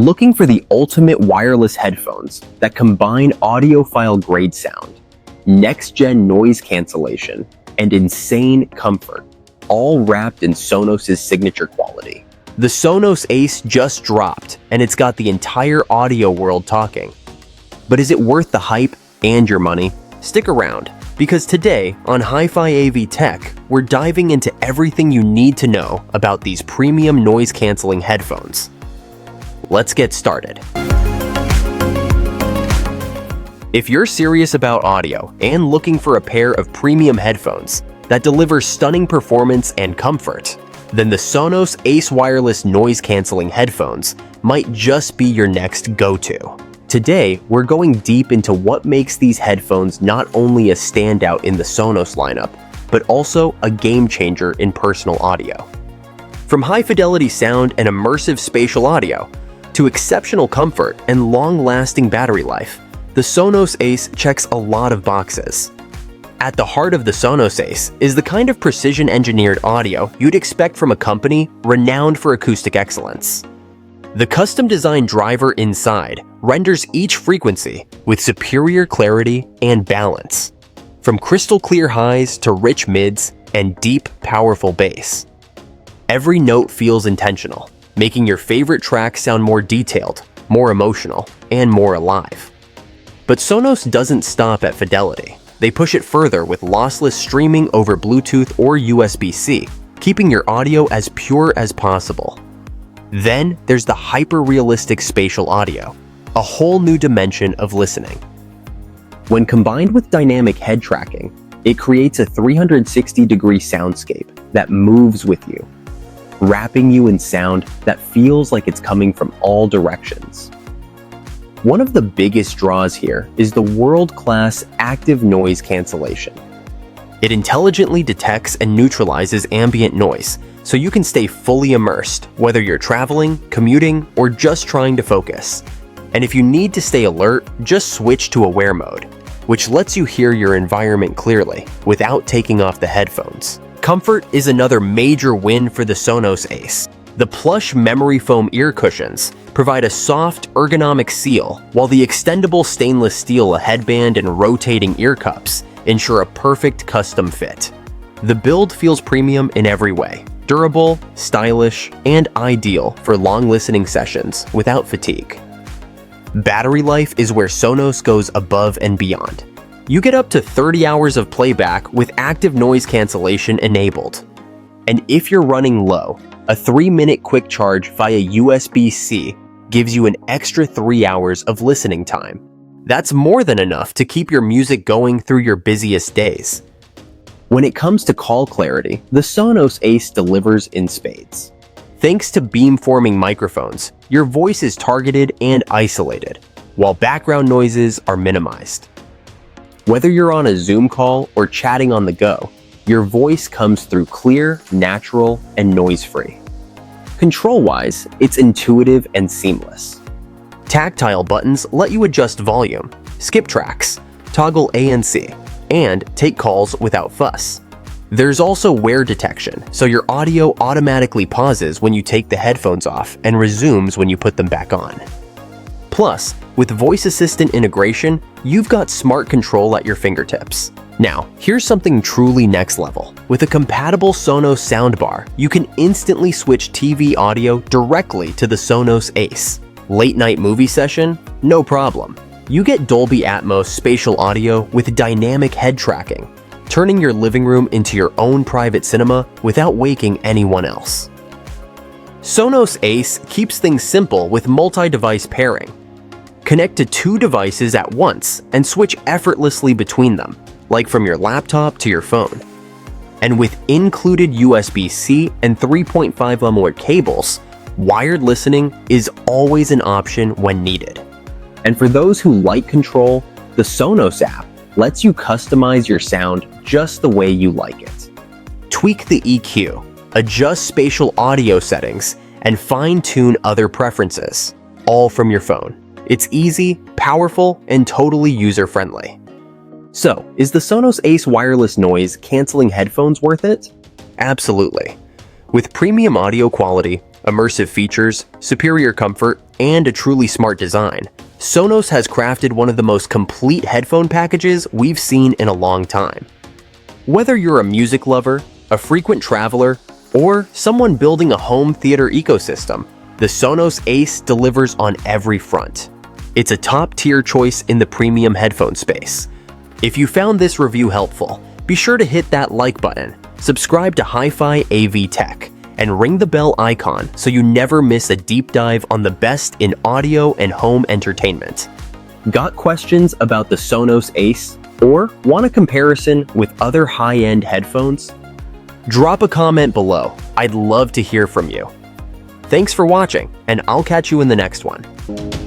Looking for the ultimate wireless headphones that combine audiophile grade sound, next-gen noise cancellation, and insane comfort, all wrapped in Sonos' signature quality. The Sonos Ace just dropped, and it's got the entire audio world talking. But is it worth the hype and your money? Stick around, because today on HiFi AV Tech, we're diving into everything you need to know about these premium noise-canceling headphones. Let's get started. If you're serious about audio and looking for a pair of premium headphones that deliver stunning performance and comfort, then the Sonos Ace wireless noise-canceling headphones might just be your next go-to. Today, we're going deep into what makes these headphones not only a standout in the Sonos lineup, but also a game-changer in personal audio. From high-fidelity sound and immersive spatial audio, to exceptional comfort and long-lasting battery life, the Sonos Ace checks a lot of boxes. At the heart of the Sonos Ace is the kind of precision-engineered audio you'd expect from a company renowned for acoustic excellence. The custom-designed driver inside renders each frequency with superior clarity and balance, from crystal-clear highs to rich mids and deep, powerful bass. Every note feels intentional, making your favorite track sound more detailed, more emotional, and more alive. But Sonos doesn't stop at fidelity. They push it further with lossless streaming over Bluetooth or USB-C, keeping your audio as pure as possible. Then there's the hyper-realistic spatial audio, a whole new dimension of listening. When combined with dynamic head tracking, it creates a 360-degree soundscape that moves with you, wrapping you in sound that feels like it's coming from all directions. One of the biggest draws here is the world-class active noise cancellation. It intelligently detects and neutralizes ambient noise, so you can stay fully immersed, whether you're traveling, commuting, or just trying to focus. And if you need to stay alert, just switch to aware mode, which lets you hear your environment clearly without taking off the headphones. Comfort is another major win for the Sonos Ace. The plush memory foam ear cushions provide a soft, ergonomic seal, while the extendable stainless steel headband and rotating ear cups ensure a perfect custom fit. The build feels premium in every way, durable, stylish, and ideal for long listening sessions without fatigue. Battery life is where Sonos goes above and beyond. You get up to 30 hours of playback with active noise cancellation enabled. And if you're running low, a 3-minute quick charge via USB-C gives you an extra 3 hours of listening time. That's more than enough to keep your music going through your busiest days. When it comes to call clarity, the Sonos Ace delivers in spades. Thanks to beamforming microphones, your voice is targeted and isolated, while background noises are minimized. Whether you're on a Zoom call or chatting on the go, your voice comes through clear, natural, and noise-free. Control-wise, it's intuitive and seamless. Tactile buttons let you adjust volume, skip tracks, toggle ANC, and take calls without fuss. There's also wear detection, so your audio automatically pauses when you take the headphones off and resumes when you put them back on. Plus, with voice assistant integration, you've got smart control at your fingertips. Now, here's something truly next level. With a compatible Sonos soundbar, you can instantly switch TV audio directly to the Sonos Ace. Late night movie session? No problem. You get Dolby Atmos spatial audio with dynamic head tracking, turning your living room into your own private cinema without waking anyone else. Sonos Ace keeps things simple with multi-device pairing. Connect to 2 devices at once and switch effortlessly between them, like from your laptop to your phone. And with included USB-C and 3.5mm cables, wired listening is always an option when needed. And for those who like control, the Sonos app lets you customize your sound just the way you like it. Tweak the EQ, adjust spatial audio settings, and fine-tune other preferences, all from your phone. It's easy, powerful, and totally user-friendly. So, is the Sonos Ace wireless noise canceling headphones worth it? Absolutely. With premium audio quality, immersive features, superior comfort, and a truly smart design, Sonos has crafted one of the most complete headphone packages we've seen in a long time. Whether you're a music lover, a frequent traveler, or someone building a home theater ecosystem, the Sonos Ace delivers on every front. It's a top-tier choice in the premium headphone space. If you found this review helpful, be sure to hit that like button, subscribe to HiFi AV Tech, and ring the bell icon so you never miss a deep dive on the best in audio and home entertainment. Got questions about the Sonos Ace or want a comparison with other high-end headphones? Drop a comment below. I'd love to hear from you. Thanks for watching, and I'll catch you in the next one.